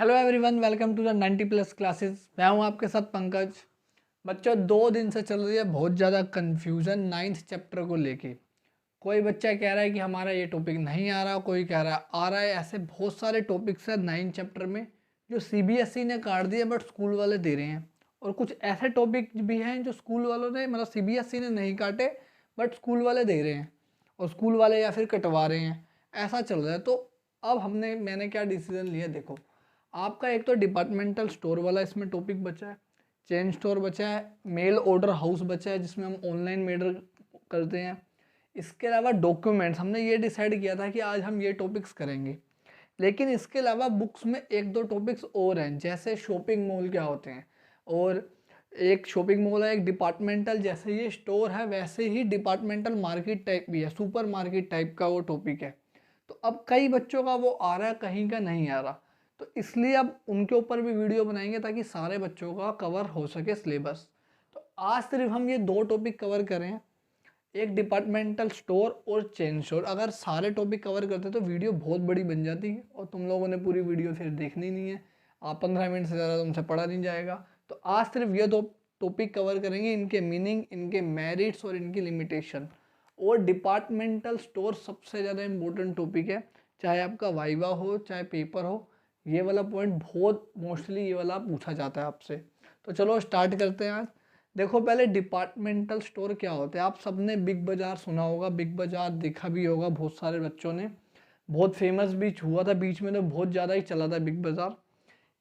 Hello everyone, welcome to the 90 plus classes. मैं हूं आपके साथ पंकज। बच्चों, 2 दिन से चल रही है बहुत ज़्यादा कन्फ्यूज़न 9th चैप्टर को लेके। कोई बच्चा कह रहा है कि हमारा ये टॉपिक नहीं आ रहा, कोई कह रहा है आ रहा है। ऐसे बहुत सारे टॉपिक्स हैं 9th चैप्टर में जो सीबीएसई ने काट दिए बट स्कूल वाले दे रहे हैं, और कुछ ऐसे टॉपिक भी हैं जो स्कूल वालों ने मतलब सीबीएसई ने नहीं काटे बट स्कूल वाले दे रहे हैं, और स्कूल वाले या फिर कटवा रहे हैं। ऐसा चल रहा है। तो अब मैंने क्या डिसीज़न लिया, देखो। आपका एक तो डिपार्टमेंटल स्टोर वाला इसमें टॉपिक बचा है, चेन स्टोर बचा है, मेल ऑर्डर हाउस बचा है जिसमें हम ऑनलाइन मेडर करते हैं। इसके अलावा डॉक्यूमेंट्स, हमने ये डिसाइड किया था कि आज हम ये टॉपिक्स करेंगे। लेकिन इसके अलावा बुक्स में एक दो टॉपिक्स और हैं, जैसे शॉपिंग मॉल क्या होते हैं, और एक शॉपिंग मॉल है, एक डिपार्टमेंटल, जैसे ये स्टोर है वैसे ही डिपार्टमेंटल मार्केट टाइप भी है, सुपर मार्केट टाइप का वो टॉपिक है। तो अब कई बच्चों का वो आ रहा है, कहीं का नहीं आ रहा। तो इसलिए अब उनके ऊपर भी वीडियो बनाएंगे ताकि सारे बच्चों का कवर हो सके सिलेबस। तो आज सिर्फ हम ये 2 टॉपिक कवर करें, एक डिपार्टमेंटल स्टोर और चेन स्टोर। अगर सारे टॉपिक कवर करते तो वीडियो बहुत बड़ी बन जाती है और तुम लोगों ने पूरी वीडियो फिर देखनी नहीं है। आप 15 मिनट से ज़्यादा तुमसे पढ़ा नहीं जाएगा। तो आज सिर्फ ये 2 टॉपिक कवर करेंगे, इनके मीनिंग, इनके मेरिट्स और इनकी लिमिटेशन। और डिपार्टमेंटल स्टोर सबसे ज़्यादा इम्पोर्टेंट टॉपिक है, चाहे आपका वाइवा हो चाहे पेपर हो। ये वाला पॉइंट बहुत मोस्टली ये वाला पूछा जाता है आपसे। तो चलो स्टार्ट करते हैं आज। देखो, पहले डिपार्टमेंटल स्टोर क्या होते हैं। आप सबने बिग बाज़ार सुना होगा, बिग बाज़ार देखा भी होगा बहुत सारे बच्चों ने, बहुत फेमस भी हुआ था बीच में, तो बहुत ज़्यादा ही चला था बिग बाज़ार।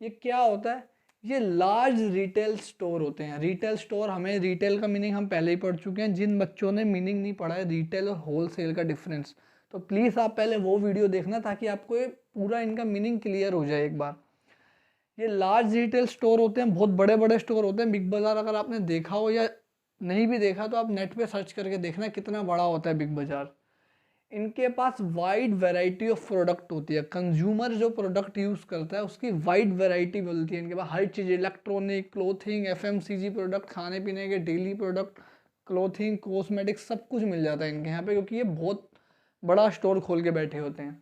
ये क्या होता है, ये लार्ज रिटेल स्टोर होते हैं। रिटेल स्टोर, हमें रिटेल का मीनिंग हम पहले ही पढ़ चुके हैं। जिन बच्चों ने मीनिंग नहीं पढ़ा है रिटेल और होलसेल का डिफरेंस, तो प्लीज़ आप पहले वो वीडियो देखना ताकि आपको ये पूरा इनका मीनिंग क्लियर हो जाए एक बार। ये लार्ज रिटेल स्टोर होते हैं, बहुत बड़े बड़े स्टोर होते हैं। बिग बाज़ार अगर आपने देखा हो या नहीं भी देखा तो आप नेट पे सर्च करके देखना कितना बड़ा होता है बिग बाज़ार। इनके पास वाइड वैरायटी ऑफ प्रोडक्ट होती है। कंज्यूमर जो प्रोडक्ट यूज़ करता है उसकी वाइड वैरायटी मिलती है इनके पास। हर चीज़, इलेक्ट्रॉनिक, क्लोथिंग, एफएमसीजी प्रोडक्ट, खाने पीने के डेली प्रोडक्ट, क्लोथिंग, कॉस्मेटिक्स, सब कुछ मिल जाता है इनके यहाँ पे, क्योंकि ये बहुत बड़ा स्टोर खोल के बैठे होते हैं।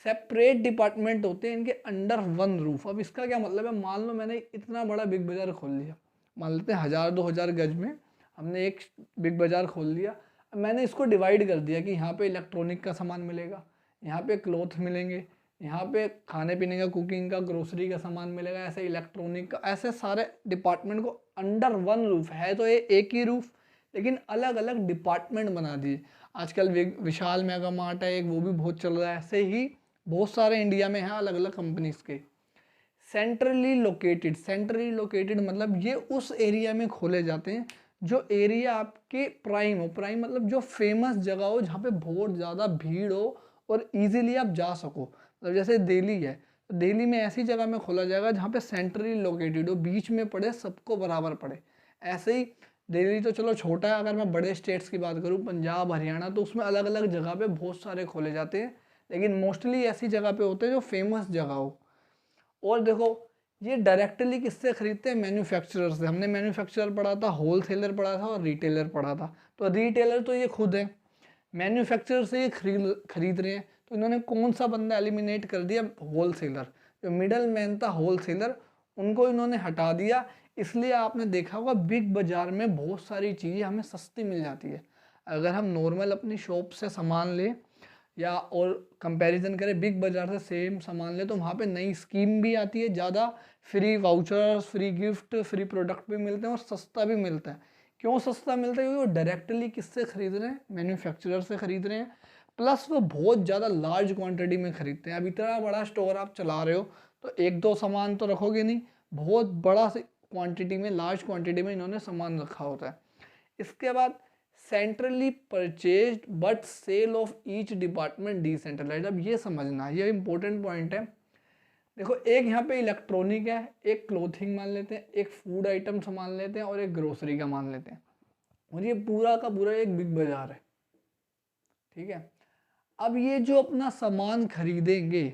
सेपरेट डिपार्टमेंट होते हैं इनके अंडर वन रूफ। अब इसका क्या मतलब है, मान लो मैंने इतना बड़ा बिग बाज़ार खोल लिया, मान लेते हैं 1000-2000 गज में हमने एक बिग बाज़ार खोल लिया। अब मैंने इसको डिवाइड कर दिया कि यहाँ पे इलेक्ट्रॉनिक का सामान मिलेगा, यहाँ पे क्लॉथ मिलेंगे, यहाँ पे खाने पीने का, कुकिंग का, ग्रोसरी का सामान मिलेगा, ऐसे इलेक्ट्रॉनिक का, ऐसे सारे डिपार्टमेंट को अंडर वन रूफ है। तो ये एक ही रूफ, लेकिन अलग अलग डिपार्टमेंट बना दिए। आजकल विशाल मेगा मार्ट है एक, वो भी बहुत चल रहा है। ऐसे ही बहुत सारे इंडिया में हैं अलग अलग कंपनीज के। सेंट्रली लोकेटेड मतलब ये उस एरिया में खोले जाते हैं जो एरिया आपके प्राइम हो। प्राइम मतलब जो फेमस जगह हो, जहाँ पे बहुत ज़्यादा भीड़ हो और इजीली आप जा सको। मतलब जैसे दिल्ली है, तो दिल्ली में ऐसी जगह में खोला जाएगा जहाँ पे सेंट्रली लोकेटेड हो, बीच में पड़े, सबको बराबर पड़े। ऐसे ही दिल्ली तो चलो छोटा है, अगर मैं बड़े स्टेट्स की बात करूँ, पंजाब, हरियाणा, तो उसमें अलग अलग जगह पे बहुत सारे खोले जाते हैं, लेकिन मोस्टली ऐसी जगह पे होते हैं जो फेमस जगह हो। और देखो, ये डायरेक्टली किससे खरीदते हैं, मैन्युफैक्चरर से। हमने मैन्युफैक्चरर पढ़ा था, होलसेलर पढ़ा था और रिटेलर पढ़ा था। तो रिटेलर तो ये खुद है, मैन्युफैक्चरर से ये खरीद रहे हैं। तो इन्होंने कौन सा बंदा एलिमिनेट कर दिया, होलसेलर। जो मिडल मैन था होलसेलर, उनको इन्होंने हटा दिया। इसलिए आपने देखा होगा बिग बाज़ार में बहुत सारी चीज़ें हमें सस्ती मिल जाती है। अगर हम नॉर्मल अपनी शॉप से सामान लें या और कंपैरिजन करें बिग बाज़ार से सेम सामान ले, तो वहाँ पे नई स्कीम भी आती है, ज़्यादा free vouchers, free gift, free product भी मिलते हैं और सस्ता भी मिलता है। क्यों सस्ता मिलता है, क्योंकि वो डायरेक्टली किससे खरीद रहे हैं, मैन्युफैक्चरर से खरीद रहे हैं। प्लस वो बहुत ज़्यादा लार्ज क्वांटिटी में खरीदते हैं। अब इतना बड़ा स्टोर आप चला रहे हो तो एक दो सामान तो रखोगे नहीं, बहुत बड़ा से क्वांटिटी में, लार्ज क्वांटिटी में इन्होंने सामान रखा होता है। इसके बाद centrally purchased but sale of each department decentralised. अब ये समझना, ये इंपॉर्टेंट पॉइंट है। देखो, एक यहाँ पे इलेक्ट्रॉनिक है, एक क्लोथिंग मान लेते हैं, एक फूड आइटम मान लेते हैं और एक ग्रोसरी का मान लेते हैं, और ये पूरा का पूरा एक बिग बाजार है। ठीक है। अब ये जो अपना सामान खरीदेंगे,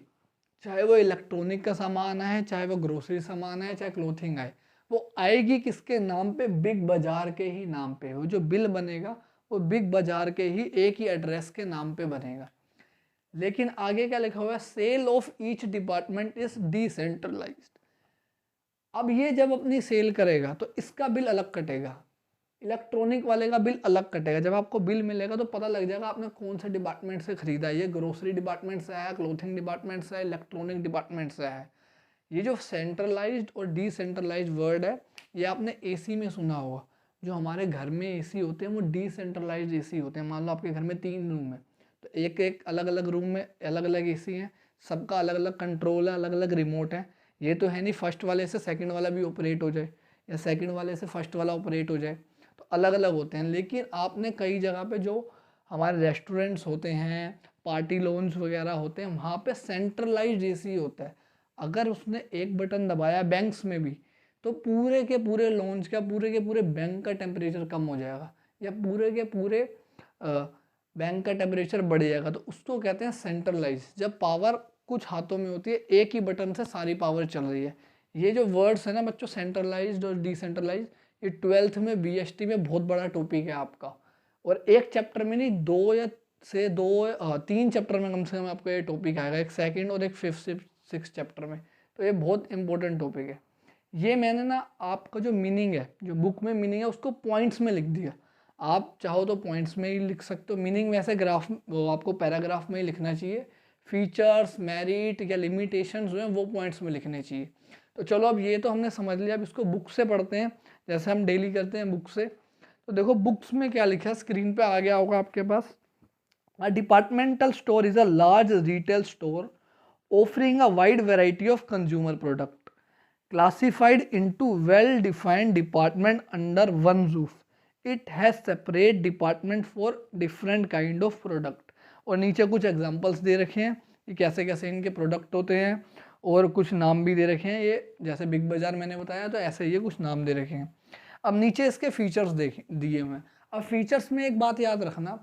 चाहे वो इलेक्ट्रॉनिक का सामान है, चाहे वो ग्रोसरी सामान है, चाहे क्लोथिंग है, वो आएगी किसके नाम पे, बिग बाजार के ही नाम पे। वो जो बिल बनेगा वो बिग बाजार के ही एक ही एड्रेस के नाम पे बनेगा। लेकिन आगे क्या लिखा हुआ है, sale of each department is decentralised. अब ये जब अपनी सेल करेगा तो इसका बिल अलग कटेगा, इलेक्ट्रॉनिक वाले का बिल अलग कटेगा। जब आपको बिल मिलेगा तो पता लग जाएगा आपने कौन से डिपार्टमेंट से खरीदा है, ये ग्रोसरी डिपार्टमेंट से है, क्लोथिंग डिपार्टमेंट से है, इलेक्ट्रॉनिक डिपार्टमेंट से है। ये जो सेंट्रलाइज्ड और डिसेंट्रलाइज्ड वर्ड है, ये आपने एसी में सुना होगा। जो हमारे घर में एसी होते हैं वो डिसेंट्रलाइज्ड एसी होते हैं। मान लो आपके घर में 3 रूम है, तो एक एक अलग अलग रूम में अलग अलग एसी हैं, सबका अलग अलग कंट्रोल है, अलग अलग रिमोट है। ये तो है नहीं फर्स्ट वाले से सेकंड वाला भी ऑपरेट हो जाए या सेकंड वाले से फर्स्ट वाला ऑपरेट हो जाए, तो अलग अलग होते हैं। लेकिन आपने कई जगह पे जो हमारे रेस्टोरेंट्स होते हैं, पार्टी लॉन्स वगैरह होते हैं, वहाँ पे सेंट्रलाइज्ड एसी होता है। अगर उसने एक बटन दबाया बैंक्स में भी, तो पूरे के पूरे लॉन्च का, पूरे के पूरे बैंक का टेम्परेचर कम हो जाएगा या पूरे के पूरे बैंक का टेम्परेचर बढ़ जाएगा। तो उसको कहते हैं सेंट्रलाइज। जब पावर कुछ हाथों में होती है, एक ही बटन से सारी पावर चल रही है। ये जो वर्ड्स है ना बच्चों, सेंट्रलाइज्ड और डिसेंट्रलाइज, ये 12th में बीएसटी में बहुत बड़ा टॉपिक है आपका। और एक चैप्टर में नहीं, 3 चैप्टर में कम से कम आपको ये टॉपिक आएगा, एक सेकंड और एक 5th 6th चैप्टर में। तो ये बहुत इंपॉर्टेंट टॉपिक है। ये मैंने ना आपका जो मीनिंग है, जो बुक में मीनिंग है, उसको पॉइंट्स में लिख दिया। आप चाहो तो पॉइंट्स में ही लिख सकते हो। मीनिंग वैसे ग्राफ वो आपको पैराग्राफ में ही लिखना चाहिए। फीचर्स, मेरिट या लिमिटेशंस जो हैं वो पॉइंट्स में लिखने चाहिए। तो चलो अब ये तो हमने समझ लिया, अब इसको बुक से पढ़ते हैं जैसे हम डेली करते हैं बुक से। तो देखो बुक्स में क्या लिखा है, स्क्रीन पे आ गया होगा आपके पास। A departmental store is a large retail store offering a wide variety of consumer product classified into well-defined department under one roof. It has separate department for different kind of product. और नीचे कुछ examples दे रखे हैं कि कैसे कैसे इनके product होते हैं, और कुछ नाम भी दे रखे हैं। ये जैसे बिग बाजार मैंने बताया तो ऐसे ये कुछ नाम दे रखे हैं। अब नीचे इसके फीचर्स दिए हुए हैं। अब फीचर्स में एक बात याद रखना,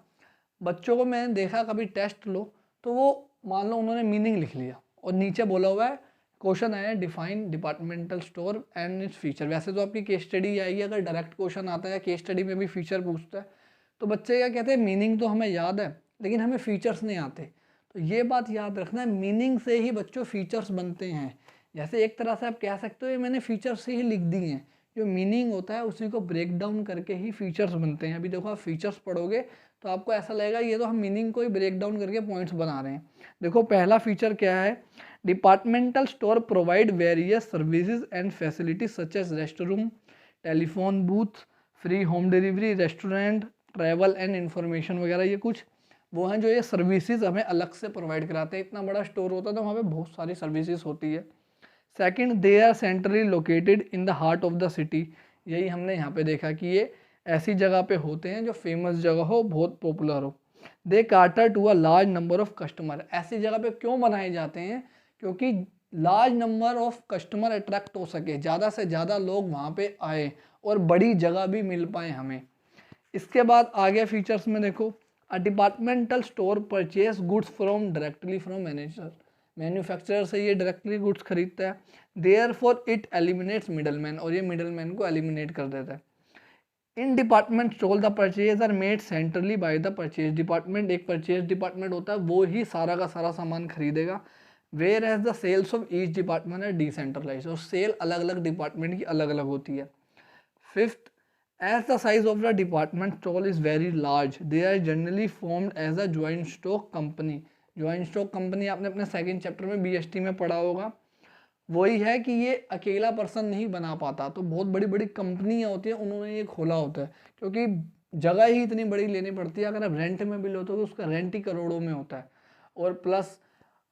बच्चों को मैंने देखा कभी टेस्ट लो तो वो मान लो उन्होंने मीनिंग लिख लिया और नीचे बोला हुआ है, क्वेश्चन आया define departmental store and its feature. वैसे तो आपकी केस स्टडी आएगी, अगर डायरेक्ट क्वेश्चन आता है केस स्टडी में भी फीचर पूछता है, तो बच्चे क्या कहते हैं, मीनिंग तो हमें याद है लेकिन हमें फीचर्स नहीं आते। तो ये बात याद रखना है, मीनिंग से ही बच्चों फीचर्स बनते हैं। जैसे एक तरह से आप कह सकते हो ये मैंने फीचर्स से ही लिख दिए हैं। जो मीनिंग होता है उसी को ब्रेक डाउन करके ही फीचर्स बनते हैं। अभी देखो आप फीचर्स पढ़ोगे तो आपको ऐसा लगेगा ये तो हम मीनिंग को ही ब्रेक डाउन करके पॉइंट्स बना रहे हैं। देखो पहला फीचर क्या है, departmental store provide various services and facilities such as rest room, telephone booth, free home delivery, restaurant, travel and information वगैरह। ये कुछ वो हैं जो ये सर्विसेज हमें अलग से प्रोवाइड कराते हैं। इतना बड़ा स्टोर होता है तो वहाँ पे बहुत सारी सर्विसेज होती है। Second, they are centrally located in the heart of the city. यही हमने यहाँ पे देखा कि ये ऐसी जगह पे होते हैं जो फेमस जगह हो, बहुत पॉपुलर हो। They cater to a large number of customer. ऐसी जगह पे क्यों बनाए जाते हैं, क्योंकि large number of customer attract हो सके, ज़्यादा से ज़्यादा लोग वहाँ पे आए और बड़ी जगह भी मिल पाए हमें। इसके बाद आगे फीचर्स में देखो, a departmental store purchase goods from directly from manager. Manufacturer से ये डायरेक्टली गुड्स खरीदता है। Therefore it eliminates middleman, और ये मिडलमैन को एलिमिनेट कर देता है। In department store the purchase are made centrally by the purchase department. एक परचेज डिपार्टमेंट होता है, वो ही सारा का सारा सामान खरीदेगा। Whereas the sales of each department are decentralise, और सेल अलग अलग डिपार्टमेंट की अलग अलग होती है। Fifth, as the size of the department store is very large, they are generally formed as a joint stock company. Joint stock company आपने अपने सेकंड चैप्टर में बीएसटी में पढ़ा होगा। वही है कि ये अकेला पर्सन नहीं बना पाता, तो बहुत बड़ी बड़ी कंपनियां होती हैं, उन्होंने ये खोला होता है, क्योंकि जगह ही इतनी बड़ी लेनी पड़ती है। अगर आप रेंट में भी लो तो उसका रेंट ही करोड़ों में होता है, और प्लस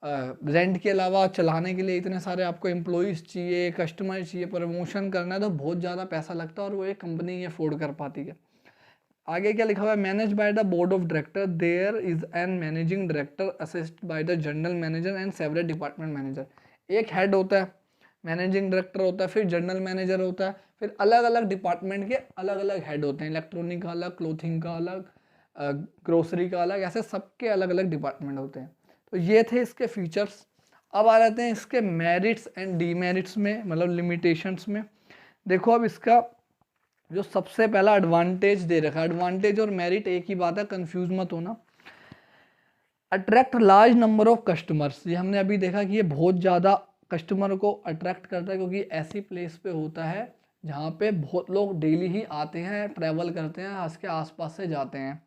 रेंट के अलावा चलाने के लिए इतने सारे आपको एम्प्लॉयज़ चाहिए, कस्टमर चाहिए, प्रमोशन करना है, तो बहुत ज़्यादा पैसा लगता है और वो एक कंपनी ये अफोर्ड कर पाती है। आगे क्या लिखा हुआ है, manage by the board of director, there is an managing director assist by the general manager and several department manager. एक हेड होता है, मैनेजिंग डायरेक्टर होता है, फिर जनरल मैनेजर होता है, फिर अलग अलग डिपार्टमेंट के अलग अलग हेड होते हैं। इलेक्ट्रॉनिक का अलग, क्लोथिंग का अलग, ग्रोसरी का अलग, ऐसे सबके अलग अलग डिपार्टमेंट होते हैं। तो ये थे इसके फीचर्स। अब आ जाते हैं इसके मेरिट्स एंड डीमेरिट्स में, मतलब लिमिटेशंस में। देखो अब इसका जो सबसे पहला एडवांटेज दे रखा है, एडवांटेज और मेरिट एक ही बात है, कंफ्यूज मत होना। Attract large number of customers, ये हमने अभी देखा कि ये बहुत ज़्यादा कस्टमर को अट्रैक्ट करता है, क्योंकि ऐसी प्लेस पे होता है जहाँ पे बहुत लोग डेली ही आते हैं, ट्रैवल करते हैं, इसके आसपास से जाते हैं।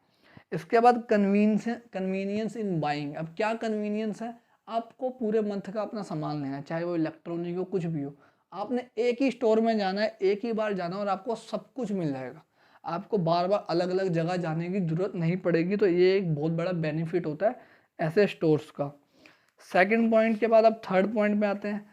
इसके बाद कन्वीनियंस इन बाइंग। अब क्या कन्वीनियंस है, आपको पूरे मंथ का अपना सामान लेना है, चाहे वो इलेक्ट्रॉनिक हो कुछ भी हो, आपने एक ही स्टोर में जाना है, एक ही बार जाना है और आपको सब कुछ मिल जाएगा। आपको बार बार अलग अलग जगह जाने की ज़रूरत नहीं पड़ेगी। तो ये एक बहुत बड़ा बेनिफिट होता है ऐसे स्टोर्स का। सेकंड पॉइंट के बाद अब थर्ड पॉइंट पे आते हैं,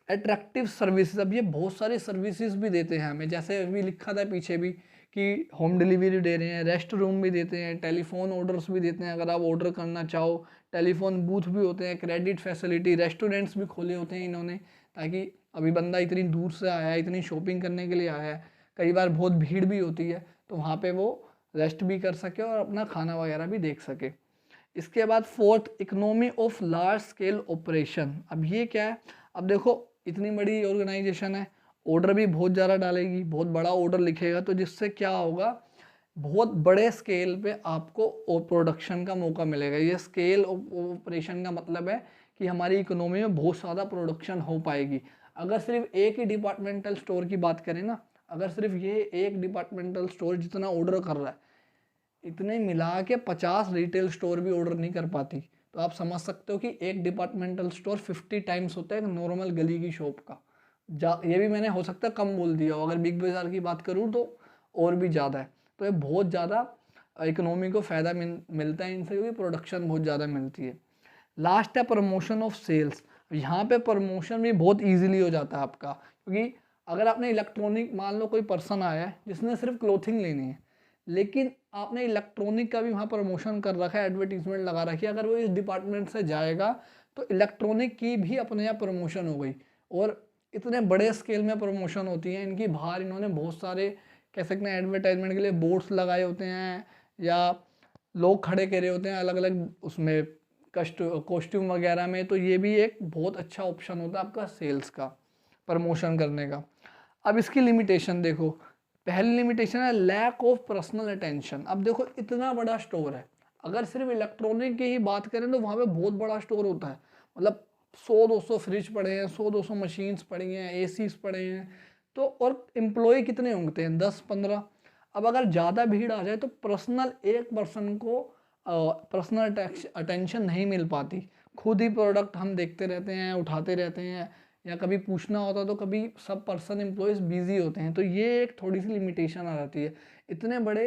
अट्रैक्टिव सर्विसेज। अब ये बहुत सारी सर्विसेज भी देते हैं हमें, जैसे अभी लिखा था पीछे भी कि होम डिलीवरी दे रहे हैं, रेस्ट रूम भी देते हैं, टेलीफोन ऑर्डर्स भी देते हैं अगर आप ऑर्डर करना चाहो, टेलीफोन बूथ भी होते हैं, क्रेडिट फैसिलिटी, रेस्टोरेंट्स भी खोले होते हैं इन्होंने, ताकि अभी बंदा इतनी दूर से आया है, इतनी शॉपिंग करने के लिए आया है, कई बार बहुत भीड़ भी होती है, तो वहाँ पे वो रेस्ट भी कर सके और अपना खाना वगैरह भी देख सके। इसके बाद fourth, economy of large scale operation. अब ये क्या है, अब देखो इतनी बड़ी ऑर्गेनाइजेशन है, ऑर्डर भी बहुत ज़्यादा डालेगी, बहुत बड़ा ऑर्डर लिखेगा, तो जिससे क्या होगा, बहुत बड़े स्केल पे आपको प्रोडक्शन का मौका मिलेगा। ये स्केल ऑपरेशन का मतलब है कि हमारी इकोनॉमी में बहुत ज़्यादा प्रोडक्शन हो पाएगी। अगर सिर्फ एक ही डिपार्टमेंटल स्टोर की बात करें ना, अगर सिर्फ ये एक डिपार्टमेंटल स्टोर जितना ऑर्डर कर रहा है, इतने मिला के 50 रिटेल स्टोर भी ऑर्डर नहीं कर पाती। तो आप समझ सकते हो कि एक डिपार्टमेंटल स्टोर 50 टाइम्स होता है एक नॉर्मल गली की शॉप का। ये भी मैंने हो सकता है कम बोल दिया हो, अगर बिग बाज़ार की बात करूँ तो और भी ज़्यादा है। तो ये बहुत ज़्यादा इकोनॉमी को फ़ायदा मिलता है इनसे, क्योंकि प्रोडक्शन बहुत ज़्यादा मिलती है। लास्ट है प्रमोशन ऑफ सेल्स। यहाँ पे प्रमोशन भी बहुत ईजिली हो जाता है आपका, क्योंकि अगर आपने इलेक्ट्रॉनिक, मान लो कोई पर्सन आया है जिसने सिर्फ क्लोथिंग लेनी है, लेकिन आपने इलेक्ट्रॉनिक का भी वहाँ प्रमोशन कर रखा है, एडवर्टीजमेंट लगा रखी है, अगर वो इस डिपार्टमेंट से जाएगा तो इलेक्ट्रॉनिक की भी अपने यहाँ प्रमोशन हो गई। और इतने बड़े स्केल में प्रमोशन होती है इनकी, बाहर इन्होंने बहुत सारे कह सकते हैं एडवर्टाइजमेंट के लिए बोर्ड्स लगाए होते हैं, या लोग खड़े करे होते हैं अलग अलग उसमें कॉस्ट्यूम वगैरह में। तो ये भी एक बहुत अच्छा ऑप्शन होता है आपका सेल्स का, प्रमोशन करने का। अब इसकी लिमिटेशन देखो, पहली लिमिटेशन है लैक ऑफ पर्सनल अटेंशन। अब देखो इतना बड़ा स्टोर है, अगर सिर्फ इलेक्ट्रॉनिक की ही बात करें तो वहाँ पे बहुत बड़ा स्टोर होता है, मतलब 100-200 फ्रिज पड़े हैं, 100-200 मशीन्स पड़ी हैं, एसीज पड़े हैं, तो और एम्प्लॉय कितने होंगे हैं, 10-15। अब अगर ज़्यादा भीड़ आ जाए तो पर्सनल एक पर्सन को पर्सनल अटेंशन नहीं मिल पाती। खुद ही प्रोडक्ट हम देखते रहते हैं, उठाते रहते हैं, या कभी पूछना होता तो कभी सब पर्सन एम्प्लॉयज़ बिजी होते हैं। तो ये एक थोड़ी सी लिमिटेशन आ जाती है, इतने बड़े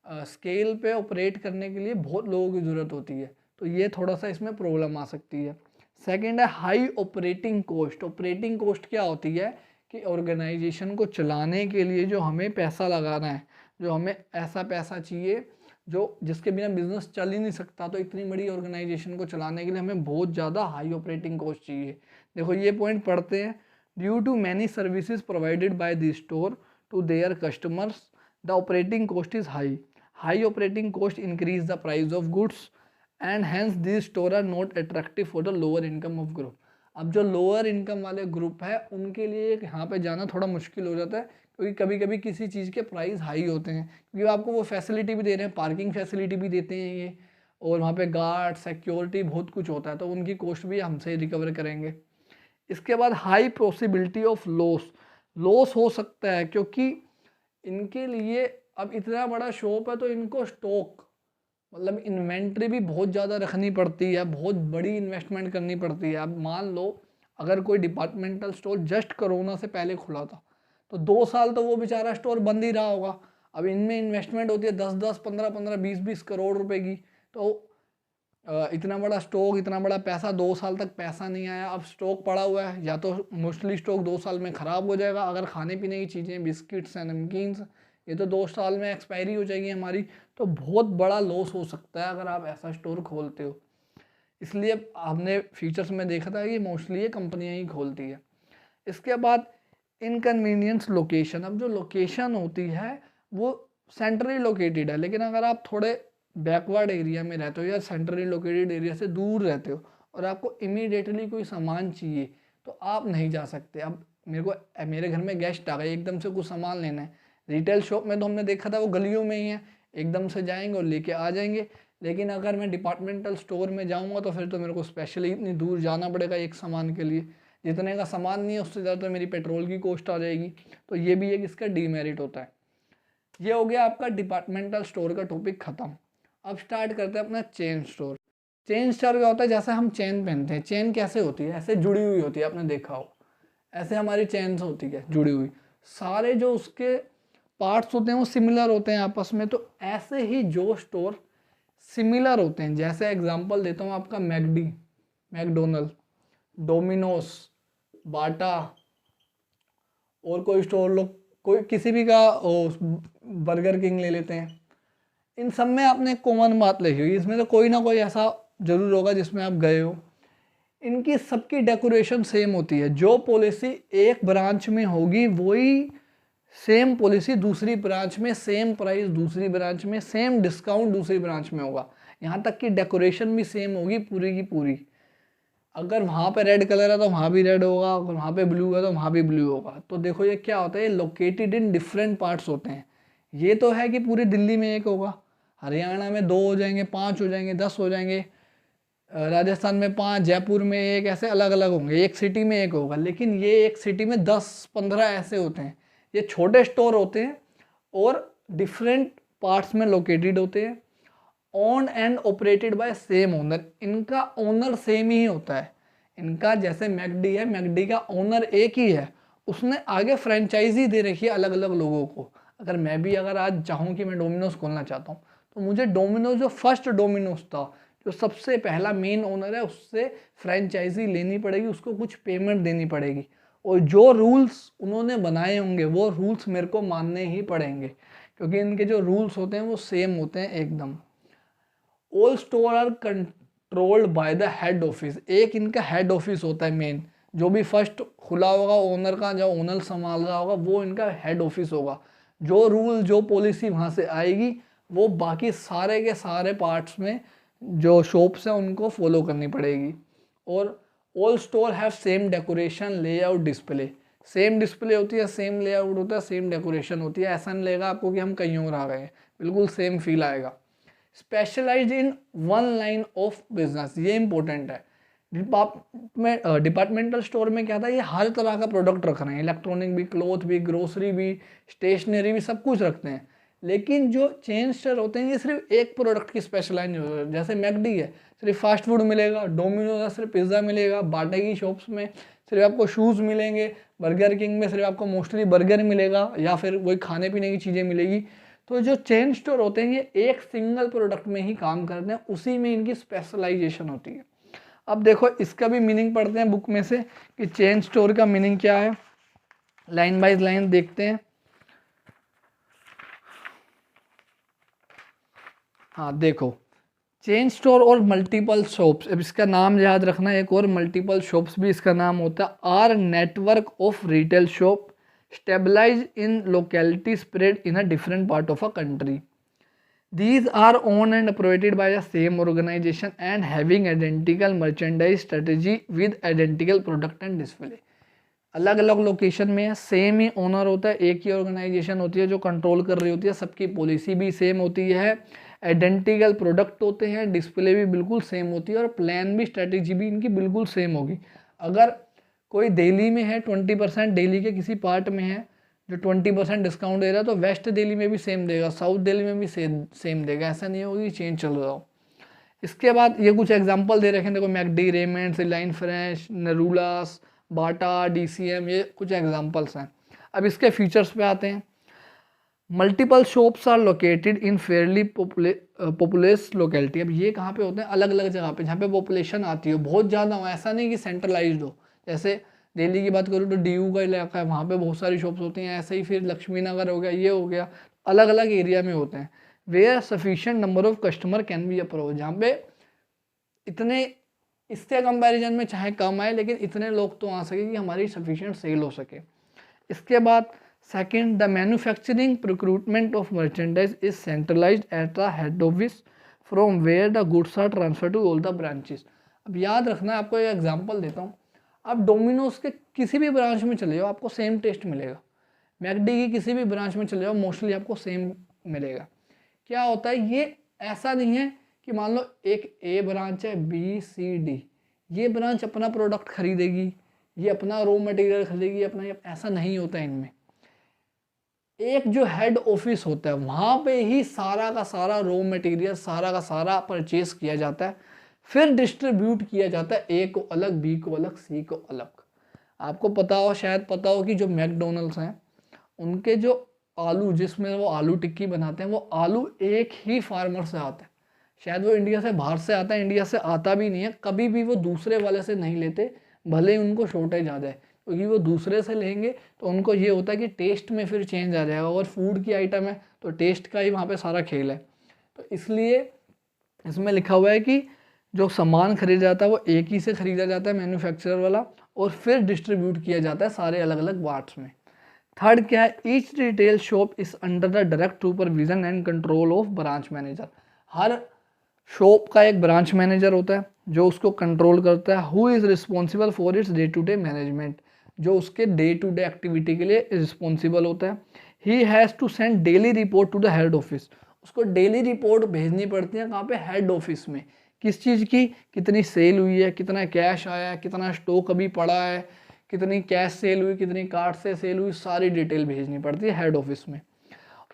स्केल पे ऑपरेट करने के लिए बहुत लोगों की ज़रूरत होती है, तो ये थोड़ा सा इसमें प्रॉब्लम आ सकती है। सेकंड है high operating cost. Operating cost क्या होती है कि ऑर्गेनाइजेशन को चलाने के लिए जो हमें पैसा लगाना है, जो हमें ऐसा पैसा चाहिए जो जिसके बिना बिजनेस चल ही नहीं सकता, तो इतनी बड़ी ऑर्गेनाइजेशन को चलाने के लिए हमें बहुत ज़्यादा हाई ऑपरेटिंग कॉस्ट चाहिए। देखो ये पॉइंट पढ़ते हैं, due to many services provided by the store to their customers the operating cost is high. High operating cost increase the price of goods and hence this store are not attractive for the lower income of group. अब जो lower income वाले group है उनके लिए यहाँ पे जाना थोड़ा मुश्किल हो जाता है, क्योंकि कभी कभी किसी चीज़ के प्राइस हाई होते हैं, क्योंकि आपको वो फैसिलिटी भी दे रहे हैं, पार्किंग फैसिलिटी भी देते हैं ये, और वहाँ पे गार्ड सिक्योरिटी बहुत कुछ होता है, तो उनकी कॉस्ट भी हमसे रिकवर करेंगे। इसके बाद हाई पॉसिबिलिटी ऑफ लॉस हो सकता है, क्योंकि इनके लिए अब इतना बड़ा शॉप है तो इनको स्टॉक मतलब इन्वेंट्री भी बहुत ज़्यादा रखनी पड़ती है, बहुत बड़ी इन्वेस्टमेंट करनी पड़ती है। अब मान लो अगर कोई डिपार्टमेंटल स्टोर जस्ट कोरोना से पहले खुला था, तो 2 साल तो वो बेचारा स्टोर बंद ही रहा होगा। अब इनमें इन्वेस्टमेंट होती है 10-10, 15-15, 20-20 करोड़ रुपए की, तो इतना बड़ा स्टॉक, इतना बड़ा पैसा, 2 साल तक पैसा नहीं आया। अब स्टॉक पड़ा हुआ है, या तो मोस्टली स्टॉक 2 साल में ख़राब हो जाएगा, अगर खाने पीने की चीज़ें बिस्किट्स एंड नमकीन्स ये तो 2 साल में एक्सपायरी हो जाएगी हमारी, तो बहुत बड़ा लॉस हो सकता है अगर आप ऐसा स्टोर खोलते हो। इसलिए हमने फीचर्स में देखा था कि मोस्टली ये कंपनियां ही खोलती है। इसके बाद इनकन्वीनियंस लोकेशन। अब जो लोकेशन होती है वो सेंट्रली लोकेटेड है, लेकिन अगर आप थोड़े बैकवर्ड एरिया में रहते हो या सेंट्रली लोकेटेड एरिया से दूर रहते हो और आपको इमीडिएटली कोई सामान चाहिए तो आप नहीं जा सकते। अब मेरे घर में गेस्ट आ गए, एकदम से कुछ सामान लेना है, रिटेल शॉप में तो हमने देखा था वो गलियों में ही है, एकदम से जाएंगे और लेके आ जाएंगे। लेकिन अगर मैं डिपार्टमेंटल स्टोर में जाऊँगा तो फिर तो मेरे को स्पेशली इतनी दूर जाना पड़ेगा एक सामान के लिए, जितने का सामान नहीं है उससे ज़्यादा तो मेरी पेट्रोल की कॉस्ट आ जाएगी। तो ये भी एक इसका डीमेरिट होता है। ये हो गया आपका डिपार्टमेंटल स्टोर का टॉपिक ख़त्म। अब स्टार्ट करते हैं अपना चेन स्टोर। चेन स्टोर क्या होता है, जैसे हम चेन पहनते हैं, चेन कैसे होती है, ऐसे जुड़ी हुई होती है, आपने देखा हो ऐसे हमारी चेन होती है जुड़ी हुई, सारे जो उसके पार्ट्स होते हैं वो सिमिलर होते हैं आपस में। तो ऐसे ही जो स्टोर सिमिलर होते हैं, जैसे एग्जांपल देता हूँ आपका मैकडी, मैकडोनल्ड, डोमिनोस, बाटा, और कोई स्टोर लोग कोई किसी भी का बर्गर किंग ले लेते हैं। इन सब में आपने कॉमन बात लिखी हुई, इसमें तो कोई ना कोई ऐसा ज़रूर होगा जिसमें आप गए हो। इनकी सबकी डेकोरेशन सेम होती है। जो पॉलिसी एक ब्रांच में होगी वही सेम पॉलिसी दूसरी ब्रांच में, सेम प्राइस दूसरी ब्रांच में, सेम डिस्काउंट दूसरी ब्रांच में होगा। यहाँ तक कि डेकोरेशन भी सेम होगी पूरी की पूरी। अगर वहाँ पे रेड कलर है तो वहाँ भी रेड होगा, अगर वहाँ पे ब्लू है तो वहाँ भी ब्लू होगा। तो देखो ये क्या होता है, ये लोकेटेड इन डिफरेंट पार्ट्स होते हैं। ये तो है कि पूरी दिल्ली में एक होगा, हरियाणा में 2 हो जाएंगे, 5 हो जाएंगे, 10 हो जाएंगे, राजस्थान में 5, जयपुर में 1, ऐसे अलग अलग होंगे, एक सिटी में एक होगा। लेकिन ये एक सिटी में 10-15 ऐसे होते हैं। ये छोटे स्टोर होते हैं और डिफरेंट पार्ट्स में लोकेटेड होते हैं, owned and operated by same owner. इनका ओनर सेम ही होता है। इनका जैसे मैकडी है, मैकडी का ओनर एक ही है, उसने आगे फ्रेंचाइजी दे रखी है अलग अलग लोगों को। अगर मैं भी अगर आज चाहूँ कि मैं डोमिनोज खोलना चाहता हूँ तो मुझे डोमिनोज जो फर्स्ट डोमिनोज था, जो सबसे पहला मेन ओनर है, उससे फ्रेंचाइजी लेनी पड़ेगी, उसको कुछ पेमेंट देनी पड़ेगी, और जो रूल्स उन्होंने बनाए होंगे वो रूल्स मेरे को मानने ही पड़ेंगे, क्योंकि इनके जो रूल्स होते हैं वो सेम होते हैं एकदम। All store are controlled by the head office. एक इनका हेड ऑफिस होता है मेन, जो भी फर्स्ट खुला होगा ओनर का, जो ओनर संभाल रहा होगा वो इनका हेड ऑफिस होगा। जो रूल जो पॉलिसी वहाँ से आएगी वो बाकी सारे के सारे पार्ट्स में जो शॉप्स हैं उनको फॉलो करनी पड़ेगी। और all store have same decoration, layout, display. Same display होती है, सेम लेआउट होता है, सेम डेकोरेशन होती है। ऐसा नहीं लगेगा आपको कि हम कहीं और आ गए हैं, बिल्कुल सेम फील आएगा। Specialise in one line of business, ये इंपॉर्टेंट है। डिपार्टमेंटल स्टोर में क्या था, ये हर तरह का प्रोडक्ट रख रहे हैं, इलेक्ट्रॉनिक भी, क्लॉथ भी, ग्रोसरी भी, स्टेशनरी भी, सब कुछ रखते हैं। लेकिन जो चेन स्टोर होते हैं ये सिर्फ एक प्रोडक्ट की स्पेशलाइज होती है। जैसे मैकडी है सिर्फ फास्ट फूड मिलेगा, डोमिनोज है सिर्फ पिज़्ज़ा मिलेगा, बाटा की शॉप्स में सिर्फ आपको शूज़ मिलेंगे, बर्गर किंग में सिर्फ आपको मोस्टली बर्गर मिलेगा या फिर वही खाने पीने की चीज़ें मिलेगी। तो जो चेन स्टोर होते हैं ये एक सिंगल प्रोडक्ट में ही काम करते हैं, उसी में इनकी स्पेशलाइजेशन होती है। अब देखो इसका भी मीनिंग पढ़ते हैं बुक में से कि चेन स्टोर का मीनिंग क्या है, लाइन बाय लाइन देखते हैं। हाँ देखो, चेन स्टोर और मल्टीपल शॉप्स, अब इसका नाम याद रखना, एक और मल्टीपल शॉप्स भी इसका नाम होता है। Are network of retail shop stabilise in locality spread in a different part of a country. These are owned and operated by the same organization and having identical merchandise strategy with identical product and display. अलग अलग location में है, same ही owner होता है, एक ही organisation होती है जो कंट्रोल कर रही होती है, सबकी पॉलिसी भी सेम होती है, आइडेंटिकल प्रोडक्ट होते हैं, डिस्प्ले भी बिल्कुल सेम होती है, और प्लान भी, स्ट्रेटेजी भी इनकी बिल्कुल सेम होगी। अगर कोई दिल्ली में है 20% दिल्ली के किसी पार्ट में है जो 20% डिस्काउंट दे रहा है, तो वेस्ट दिल्ली में भी सेम देगा, साउथ दिल्ली में भी सेम देगा। ऐसा नहीं होगा कि चेंज चल रहा हो। इसके बाद ये कुछ एग्जांपल दे रखे हैं, देखो मैकडी, रेमंड्स, लाइन फ्रेश, नरूलास, बाटा, डीसीएम, ये कुछ एग्जांपल्स हैं। अब इसके फीचर्स पे आते हैं। Multiple shops are located in fairly populous locality. अब ये कहाँ पे होते हैं, अलग अलग जगह पे जहाँ पे पॉपुलेशन आती हो, बहुत ज़्यादा हो, ऐसा नहीं कि सेंट्रलाइज्ड हो। जैसे दिल्ली की बात करूँ तो डीयू का इलाका है, वहाँ पे बहुत सारी शॉप्स होती हैं। ऐसे ही फिर लक्ष्मी नगर हो गया, ये हो गया, अलग अलग एरिया में होते हैं। Where sufficient number of customer can be approach, जहाँ पे इतने, इससे कंपैरिजन में चाहे कम आए लेकिन इतने लोग तो आ सके कि हमारी सफिशिएंट सेल हो सके। इसके बाद second, the manufacturing procurement of merchandise is centralised at the head office from where the goods are transfer to all the branches. अब याद रखना, आपको एक एग्जांपल देता हूँ। आप डोमिनोज के किसी भी ब्रांच में चले जाओ आपको सेम टेस्ट मिलेगा, मैकडी की किसी भी ब्रांच में चले जाओ मोस्टली आपको सेम मिलेगा। क्या होता है, ये ऐसा नहीं है कि मान लो एक ए ब्रांच है, बी सी डी, ये ब्रांच अपना प्रोडक्ट खरीदेगी, ये अपना रॉ मटेरियल खरीदेगी अपना, ऐसा नहीं होता है इनमें। एक जो हेड ऑफिस होता है वहाँ पे ही सारा का सारा रॉ मटेरियल सारा का सारा परचेज किया जाता है, फिर डिस्ट्रीब्यूट किया जाता है, ए को अलग, बी को अलग, सी को अलग। आपको पता हो, शायद पता हो कि जो मैकडोनल्ड्स हैं उनके जो आलू, जिसमें वो आलू टिक्की बनाते हैं, वो आलू एक ही फार्मर से आता है। शायद वो इंडिया से बाहर से आता है, इंडिया से आता भी नहीं है, कभी भी वो दूसरे वाले से नहीं लेते, भले ही उनको शॉर्टेज आ जाए, क्योंकि वो दूसरे से लेंगे तो उनको ये होता है कि टेस्ट में फिर चेंज आ जाएगा, और फूड की आइटम है तो टेस्ट का ही वहाँ पे सारा खेल है। तो इसलिए इसमें लिखा हुआ है कि जो सामान खरीदा जाता है वो एक ही से खरीदा जाता है, मैन्युफैक्चरर वाला, और फिर डिस्ट्रीब्यूट किया जाता है सारे अलग अलग वार्ड्स में। थर्ड क्या है, each retail shop is under the direct supervision and control of branch manager. Her shop का एक ब्रांच मैनेजर होता है जो उसको कंट्रोल करता है। Who is responsible for its day to day management, जो उसके डे टू डे एक्टिविटी के लिए रिस्पॉन्सिबल होता है। He has to send daily report to the head office, उसको डेली रिपोर्ट भेजनी पड़ती है कहाँ पे, हेड ऑफिस में। किस चीज़ की, कितनी सेल हुई है, कितना कैश आया है, कितना स्टॉक अभी पड़ा है, कितनी कैश सेल हुई, कितनी कार्ड से सेल हुई, सारी डिटेल भेजनी पड़ती है हेड ऑफिस में।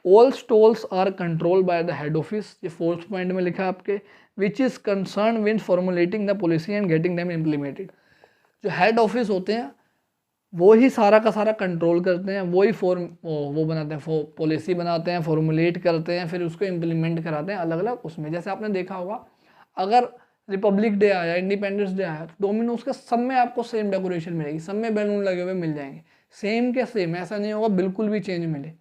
All stalls are control by the head office, ये फोर्थ पॉइंट में लिखा है आपके, which is concern with formulating the policy and getting them implemented. जो हेड ऑफिस होते हैं वो ही सारा का सारा कंट्रोल करते हैं, वो ही वो बनाते हैं, पॉलिसी बनाते हैं, फॉर्मुलेट करते हैं, फिर उसको इम्प्लीमेंट कराते हैं अलग अलग उसमें। जैसे आपने देखा होगा, अगर रिपब्लिक डे आया, इंडिपेंडेंस डे आया, तो डोमिनोज के सब में आपको सेम डेकोरेशन मिलेगी, सब में बैलून लगे हुए मिल जाएंगे, सेम के सेम, ऐसा नहीं होगा बिल्कुल भी चेंज मिले।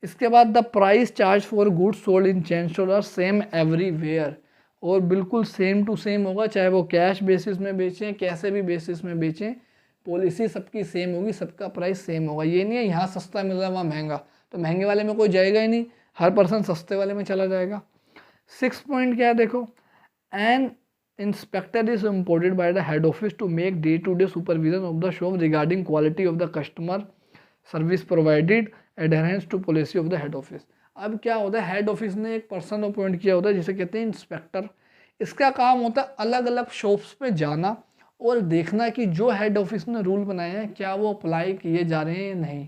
इसके बाद the price charge for goods sold in chain store are same everywhere, और बिल्कुल सेम टू सेम होगा, चाहे वो कैश बेसिस में बेचें, कैसे भी बेसिस में बेचें, पॉलिसी सबकी सेम होगी, सबका प्राइस सेम होगा। ये नहीं है यहाँ सस्ता मिल रहा है वहाँ महंगा, तो महंगे वाले में कोई जाएगा ही नहीं, हर पर्सन सस्ते वाले में चला जाएगा। 6 पॉइंट क्या है देखो, an inspector is imported by the head office to make day to day supervision of the shop regarding quality of the customer service provided, adherence to policy of the head office. अब क्या होता है, head office ने एक person appoint किया होता है जिसे कहते हैं इंस्पेक्टर। इसका काम होता है अलग अलग शॉप्स पे जाना और देखना कि जो हेड ऑफिस ने रूल बनाए हैं क्या वो अप्लाई किए जा रहे हैं या नहीं,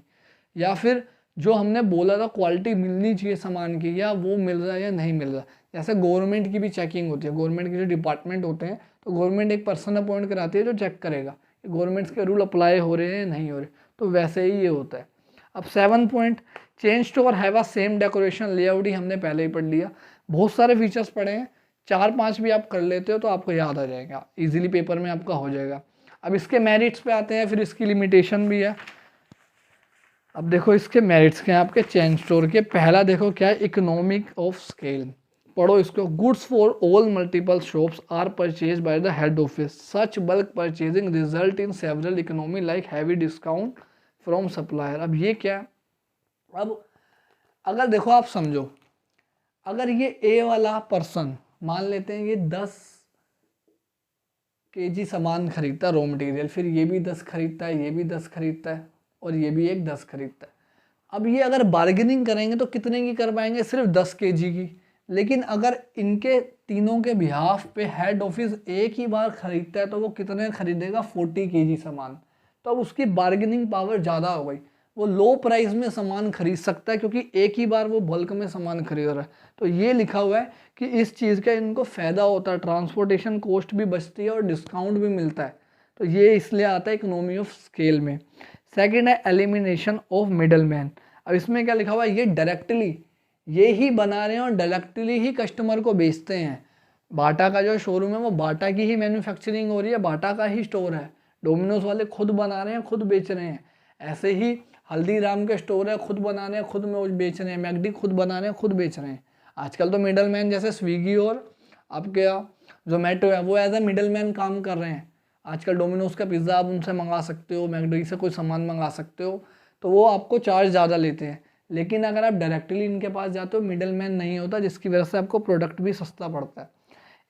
या फिर जो हमने बोला था क्वालिटी मिलनी चाहिए सामान की, या वो मिल रहा है या नहीं मिल रहा। जैसे गवर्नमेंट की भी चेकिंग होती है, गवर्नमेंट के जो डिपार्टमेंट होते हैं तो गवर्नमेंट एक पर्सन अपॉइंट कराती है जो चेक करेगा कि गवर्नमेंट के रूल अप्लाई हो रहे हैं नहीं हो रहे, तो वैसे ही ये होता है। अब 7 point, chain store have a same decoration layout, ही हमने पहले ही पढ़ लिया। बहुत सारे फीचर्स पढ़े हैं, 4-5 भी आप कर लेते हो तो आपको याद आ जाएगा, इजीली पेपर में आपका हो जाएगा। अब इसके मेरिट्स पे आते हैं, फिर इसकी लिमिटेशन भी है। अब देखो इसके मेरिट्स क्या हैं आपके चेन स्टोर के। पहला देखो क्या है, इकोनॉमिक ऑफ स्केल, पढ़ो इसको। Goods for all multiple shops are purchase by the head office, such bulk purchasing result in several economy like heavy discount from supplier. अब ये क्या है, अब अगर देखो आप समझो, अगर ये ए वाला पर्सन मान लेते हैं ये 10 kg सामान खरीदता है रॉ मटेरियल, फिर ये भी 10 खरीदता है, ये भी 10 खरीदता है, और ये भी एक 10 खरीदता है। अब ये अगर बार्गेनिंग करेंगे तो कितने की कर पाएंगे, सिर्फ 10 kg की। लेकिन अगर इनके तीनों के बिहाफ पे हेड ऑफिस एक ही बार खरीदता है तो वो कितने खरीदेगा, 40 kg सामान। तो अब उसकी बार्गेनिंग पावर ज़्यादा हो गई, वो लो प्राइस में सामान खरीद सकता है क्योंकि एक ही बार वो बल्क में सामान खरीद रहा है। तो ये लिखा हुआ है कि इस चीज़ का इनको फ़ायदा होता है, ट्रांसपोर्टेशन कॉस्ट भी बचती है और डिस्काउंट भी मिलता है। तो ये इसलिए आता है इकोनॉमी ऑफ स्केल में। सेकंड है एलिमिनेशन ऑफ मिडल मैन। अब इसमें क्या लिखा हुआ है, ये डायरेक्टली ये ही बना रहे हैं और डायरेक्टली ही कस्टमर को बेचते हैं। बाटा का जो शोरूम है वो बाटा की ही मैन्युफैक्चरिंग हो रही है, बाटा का ही स्टोर है। डोमिनोज वाले खुद बना रहे हैं, खुद बेच रहे हैं। ऐसे ही हल्दीराम के स्टोर है, खुद बना रहे हैं, खुद में बेच रहे हैं। मैकडी खुद बना रहे हैं, खुद बेच रहे हैं। आजकल तो मिडल मैन जैसे स्विगी और आपके जोमेटो है वो एज ए मिडल मैन काम कर रहे हैं। आजकल डोमिनोज का पिज़्ज़ा आप उनसे मंगा सकते हो, मैकडी से कोई सामान मंगा सकते हो, तो वो आपको चार्ज ज़्यादा लेते हैं। लेकिन अगर आप डायरेक्टली इनके पास जाते हो मिडल मैन नहीं होता, जिसकी वजह से आपको प्रोडक्ट भी सस्ता पड़ता है।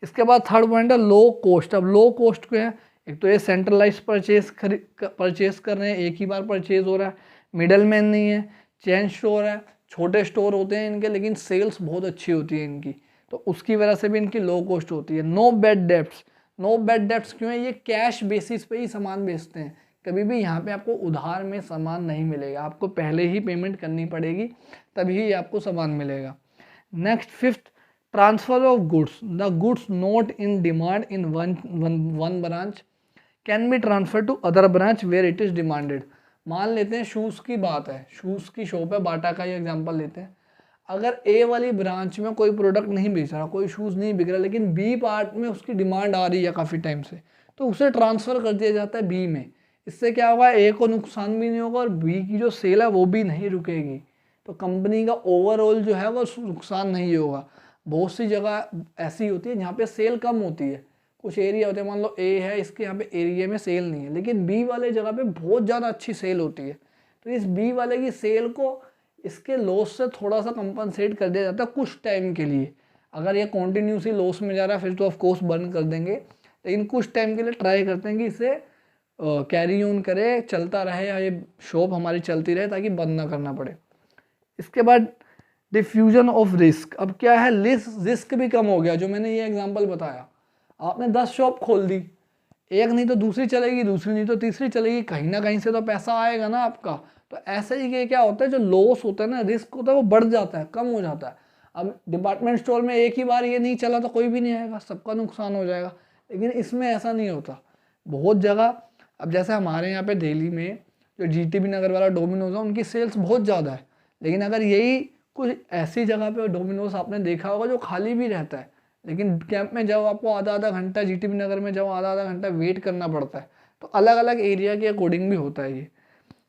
इसके बाद थर्ड पॉइंट है लो कॉस्ट। अब लो कॉस्ट क्या है, एक तो ये सेंट्रलाइज परचेज कर रहे हैं, एक ही बार परचेज हो रहा है, मिडल मैन नहीं है, चेन स्टोर है, छोटे स्टोर होते हैं इनके लेकिन सेल्स बहुत अच्छी होती है इनकी। तो उसकी वजह से भी इनकी लो कॉस्ट होती है। No bad debts, no bad debts क्यों है? ये कैश बेसिस पे ही सामान बेचते हैं, कभी भी यहाँ पे आपको उधार में सामान नहीं मिलेगा, आपको पहले ही पेमेंट करनी पड़ेगी तभी आपको सामान मिलेगा। Next fifth, transfer of goods, the goods not in demand in one branch can be transfer to other branch where it is demanded. मान लेते हैं शूज़ की बात है, शूज़ की शॉप है, बाटा का ही एग्जांपल लेते हैं। अगर ए वाली ब्रांच में कोई प्रोडक्ट नहीं बेच रहा, कोई शूज़ नहीं बिक रहा, लेकिन बी पार्ट में उसकी डिमांड आ रही है काफ़ी टाइम से, तो उसे ट्रांसफ़र कर दिया जाता है बी में। इससे क्या होगा, ए को नुकसान भी नहीं होगा और बी की जो सेल है वो भी नहीं रुकेगी, तो कंपनी का ओवरऑल जो है वो नुकसान नहीं होगा। बहुत सी जगह ऐसी होती है जहाँ पे सेल कम होती है, कुछ एरिया होते हैं, मान लो ए है, इसके यहाँ पे एरिया में सेल नहीं है, लेकिन बी वाले जगह पे बहुत ज़्यादा अच्छी सेल होती है, तो इस बी वाले की सेल को इसके लॉस से थोड़ा सा कंपनसेट कर दिया जाता है कुछ टाइम के लिए। अगर ये कॉन्टीन्यूसली लॉस में जा रहा है फिर तो ऑफ कोर्स बंद कर देंगे, लेकिन कुछ टाइम के लिए ट्राई करते हैं कि इसे कैरी ऑन करे, चलता रहे, या ये शॉप हमारी चलती रहे ताकि बंद ना करना पड़े। इसके बाद डिफ्यूजन ऑफ रिस्क। अब क्या है, रिस्क भी कम हो गया। जो मैंने ये एग्जांपल बताया, आपने 10 शॉप खोल दी, एक नहीं तो दूसरी चलेगी, दूसरी नहीं तो तीसरी चलेगी, कहीं ना कहीं से तो पैसा आएगा ना आपका। तो ऐसे ही कि क्या होता है, जो लॉस होता है ना, रिस्क होता है, वो बढ़ जाता है, कम हो जाता है। अब डिपार्टमेंट स्टोर में एक ही बार ये नहीं चला तो कोई भी नहीं आएगा, सबका नुकसान हो जाएगा, लेकिन इसमें ऐसा नहीं होता बहुत जगह। अब जैसे हमारे यहाँ पे दिल्ली में जो जीटीबी नगर वाला डोमिनोज है, उनकी सेल्स बहुत ज़्यादा है, लेकिन अगर यही कुछ ऐसी जगह पे डोमिनोज आपने देखा होगा जो खाली भी रहता है, लेकिन कैंप में जाओ आपको आधा आधा घंटा, जीटीबी नगर में जाओ आधा आधा घंटा वेट करना पड़ता है। तो अलग अलग एरिया के अकॉर्डिंग भी होता है ये।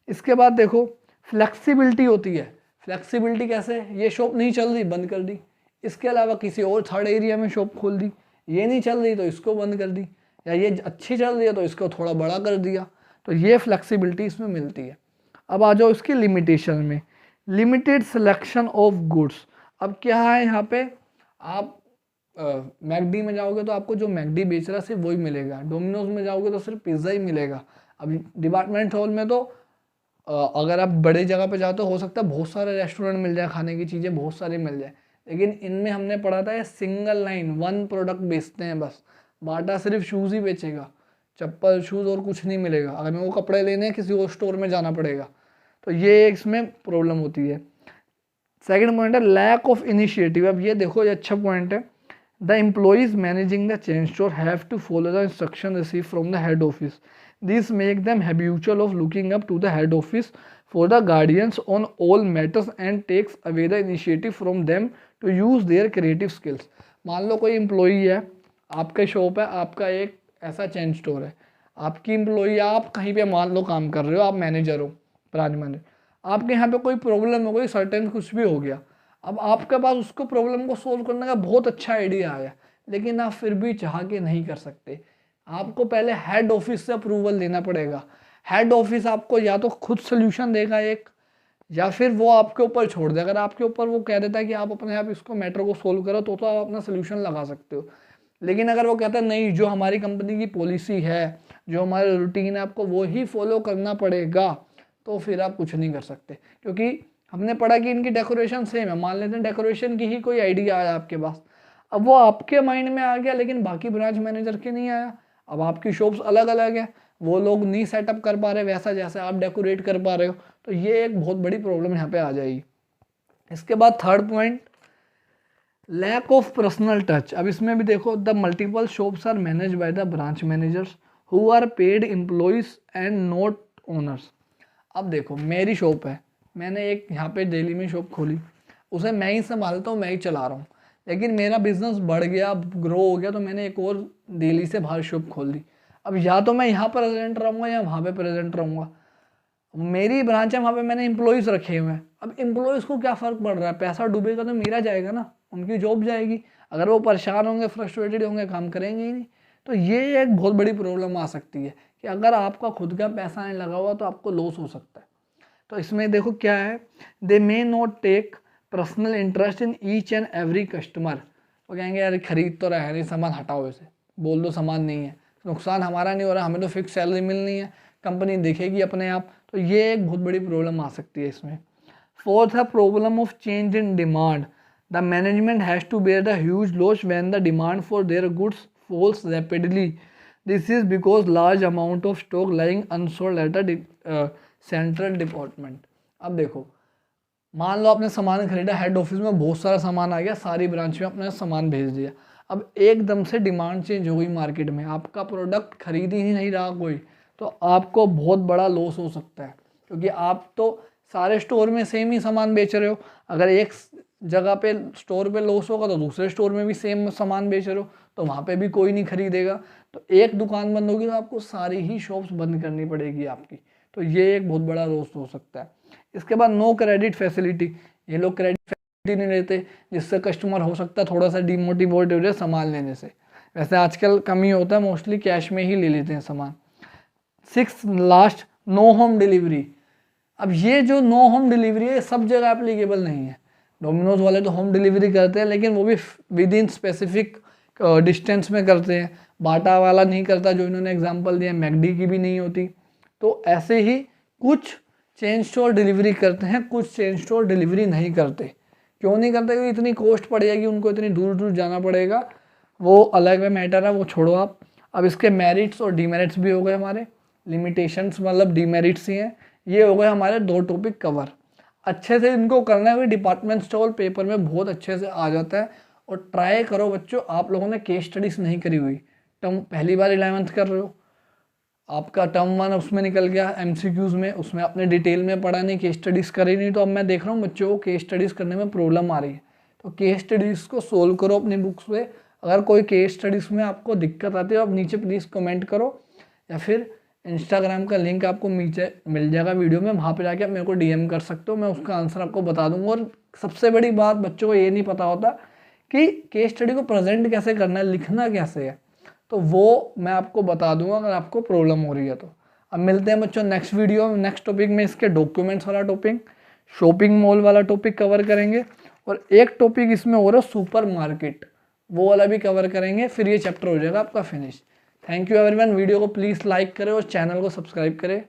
इसके बाद देखो फ्लेक्सिबिलिटी होती है। फ्लेक्सिबिलिटी कैसे, ये शॉप नहीं चल रही, बंद कर दी, इसके अलावा किसी और थर्ड एरिया में शॉप खोल दी, ये नहीं चल रही तो इसको बंद कर दी, या ये अच्छी चल रही है तो इसको थोड़ा बड़ा कर दिया। तो ये फ्लेक्सिबिलिटी इसमें मिलती है। अब आ जाओ इसकी लिमिटेशन में, लिमिटेड सिलेक्शन ऑफ गुड्स। अब क्या है यहाँ पे, आप मैकडी में जाओगे तो आपको जो मैकडी बेच रहा है सिर्फ वही मिलेगा, डोमिनोज में जाओगे तो सिर्फ पिज़्ज़ा ही मिलेगा। अब डिपार्टमेंट हॉल में तो अगर आप बड़ी जगह पे जाते हो हो सकता है बहुत सारे रेस्टोरेंट मिल जाए, खाने की चीज़ें बहुत सारी मिल जाए, लेकिन इनमें हमने पढ़ा था ये सिंगल लाइन वन प्रोडक्ट बेचते हैं बस। बाटा सिर्फ शूज़ ही बेचेगा, चप्पल शूज़ और कुछ नहीं मिलेगा। अगर मेरे को कपड़े लेने हैं किसी और स्टोर में जाना पड़ेगा, तो ये इसमें प्रॉब्लम होती है। सेकंड पॉइंट है लैक ऑफ इनिशिएटिव। अब ये देखो, ये अच्छा पॉइंट है। The employees managing the chain store have to follow the instruction receive from the head office. This make them habitual of looking up to the head office for the guidance on all matters and takes away the initiative from them to use their creative skills. मान लो कोई employee है, आपका shop है, आपका एक ऐसा chain store है, आपकी एम्प्लॉई, आप कहीं पे मान लो काम कर रहे हो, आप मैनेजर हो, ब्रांच मैनेजर, आपके यहाँ पे कोई प्रॉब्लम हो गई, सर्टेन कुछ भी हो गया, अब आपके पास उसको प्रॉब्लम को सोल्व करने का बहुत अच्छा आइडिया आया, लेकिन आप फिर भी चाह के नहीं कर सकते। आपको पहले हेड ऑफिस से अप्रूवल लेना पड़ेगा। हेड ऑफिस आपको या तो खुद सोल्यूशन देगा एक, या फिर वो आपके ऊपर छोड़ देगा। अगर आपके ऊपर वो कह देता है कि आप अपने आप इसको मैटर को सोल्व करो, तो आप अपना सोल्यूशन लगा सकते हो। लेकिन अगर वो कहता है नहीं, जो हमारी कंपनी की पॉलिसी है, जो हमारा रूटीन है, आपको वो ही फॉलो करना पड़ेगा, तो फिर आप कुछ नहीं कर सकते। क्योंकि हमने पढ़ा कि इनकी डेकोरेशन सेम है, मान लेते हैं डेकोरेशन की ही कोई आइडिया आया आपके पास, अब वो आपके माइंड में आ गया लेकिन बाकी ब्रांच मैनेजर के नहीं आया। अब आपकी शॉप्स अलग अलग है, वो लोग नहीं सेटअप कर पा रहे वैसा जैसे आप डेकोरेट कर पा रहे हो, तो ये एक बहुत बड़ी प्रॉब्लम यहाँ पे आ जाएगी। इसके बाद third point, lack of personal touch. अब इसमें भी देखो, the multiple shops are manage by the branch managers who are paid employees and not owners. अब देखो, मेरी शॉप है, मैंने एक यहाँ पे दिल्ली में शॉप खोली, उसे मैं ही संभालता हूँ, मैं ही चला रहा हूँ, लेकिन मेरा बिजनेस बढ़ गया, ग्रो हो गया, तो मैंने एक और दिल्ली से बाहर शॉप खोल दी। अब या तो मैं यहाँ प्रेजेंट रहूँगा या वहाँ पे प्रेजेंट रहूँगा। मेरी ब्रांच है, वहाँ पे मैंने एम्प्लॉयज़ रखे हुए हैं। अब एम्प्लॉयज़ को क्या फ़र्क पड़ रहा है, पैसा डूबेगा तो मेरा जाएगा ना, उनकी जॉब जाएगी। अगर वो परेशान होंगे, फ्रस्ट्रेटेड होंगे, काम करेंगे ही नहीं। तो ये एक बहुत बड़ी प्रॉब्लम आ सकती है कि अगर आपका खुद का पैसा नहीं लगा हुआ तो आपको लॉस हो सकता है। तो इसमें देखो क्या है, they may not take personal interest in each and every customer. वो कहेंगे यार खरीद तो रहा है नहीं, सामान हटाओ, इसे बोल दो सामान नहीं है, नुकसान हमारा नहीं हो रहा, हमें तो फिक्स सैलरी मिलनी है, कंपनी देखेगी अपने आप। तो ये एक बहुत बड़ी प्रॉब्लम आ सकती है इसमें। फोर्थ है problem of change in demand. The management has to bear the huge loss when the demand for their goods falls rapidly. This is because large amount of stock lying unsold at the central department. अब देखो, मान लो आपने सामान खरीदा, head office में बहुत सारा सामान आ गया, सारी ब्रांच में अपना सामान भेज दिया. अब एकदम से डिमांड चेंज हो गई मार्केट में, आपका प्रोडक्ट खरीद ही नहीं रहा कोई, तो आपको बहुत बड़ा लॉस हो सकता है. क्योंकि आप तो सारे स्टोर में सेम ही सामान बेच रहे हो. अगर एक जगह पे स्टोर पे लॉस होगा तो दूसरे स्टोर में भी सेम सामान बेच रहे हो, तो वहाँ पे भी कोई नहीं खरीदेगा. तो एक दुकान बंद होगी तो आपको सारी ही शॉप्स बंद करनी पड़ेगी आपकी. तो ये एक बहुत बड़ा लॉस हो सकता है. इसके बाद नो क्रेडिट फैसिलिटी. ये लोग क्रेडिट फैसिलिटी नहीं लेते, जिससे कस्टमर हो सकता है थोड़ा सा डिमोटिवेट हो जाए सामान लेने से. वैसे आजकल कम ही होता है, मोस्टली कैश में ही ले लेते हैं सामान. 6 लास्ट, नो होम डिलीवरी. अब ये जो नो होम डिलीवरी है सब जगह एप्लीकेबल नहीं है. डोमिनोज वाले तो होम डिलीवरी करते हैं, लेकिन वो भी विद इन स्पेसिफिक डिस्टेंस में करते हैं. बाटा वाला नहीं करता, जो इन्होंने एग्जांपल दिया. मैकडी की भी नहीं होती. तो ऐसे ही कुछ चेन स्टोर डिलीवरी करते हैं, कुछ चेन स्टोर डिलीवरी नहीं करते. क्यों नहीं करते? क्योंकि इतनी कॉस्ट पड़ जाएगी उनको, इतनी दूर दूर जाना पड़ेगा, वो अलग मैटर है, वो छोड़ो आप. अब इसके मेरिट्स और डीमेरिट्स भी हो गए हमारे. लिमिटेशंस मतलब डीमेरिट्स ही हैं. ये हो गए हमारे 2 टॉपिक कवर. अच्छे से इनको करना है, क्योंकि डिपार्टमेंट स्टोर पेपर में बहुत अच्छे से आ जाता है. और ट्राई करो बच्चों, आप लोगों ने केस स्टडीज़ नहीं करी हुई, टर्म पहली बार 11th कर रहे हो, आपका टर्म 1 उसमें निकल गया MCQs में, उसमें आपने डिटेल में पढ़ा नहीं, केस स्टडीज़ करी नहीं. तो अब मैं देख रहा हूँ बच्चों को केस स्टडीज़ करने में प्रॉब्लम आ रही है. तो केस स्टडीज़ को सोल्व करो अपनी बुक्स पे. अगर कोई केस स्टडीज़ में आपको दिक्कत आती है, आप नीचे प्लीज़ कमेंट करो, या फिर इंस्टाग्राम का लिंक आपको नीचे मिल जाएगा वीडियो में, वहाँ पर जाके आप मेरे को DM कर सकते हो, मैं उसका आंसर आपको बता दूंगा. और सबसे बड़ी बात, बच्चों को ये नहीं पता होता कि केस स्टडी को प्रेजेंट कैसे करना है, लिखना कैसे है. तो वो मैं आपको बता दूंगा अगर आपको प्रॉब्लम हो रही है तो. अब मिलते हैं बच्चों नेक्स्ट वीडियो में. नेक्स्ट टॉपिक में इसके डॉक्यूमेंट्स वाला टॉपिक, शॉपिंग मॉल वाला टॉपिक कवर करेंगे, और एक टॉपिक इसमें हो रहा है सुपर मार्केट, वो वाला भी कवर करेंगे. फिर ये चैप्टर हो जाएगा आपका finish. Thank you everyone. Video को प्लीज़ लाइक करें और चैनल को सब्सक्राइब करें.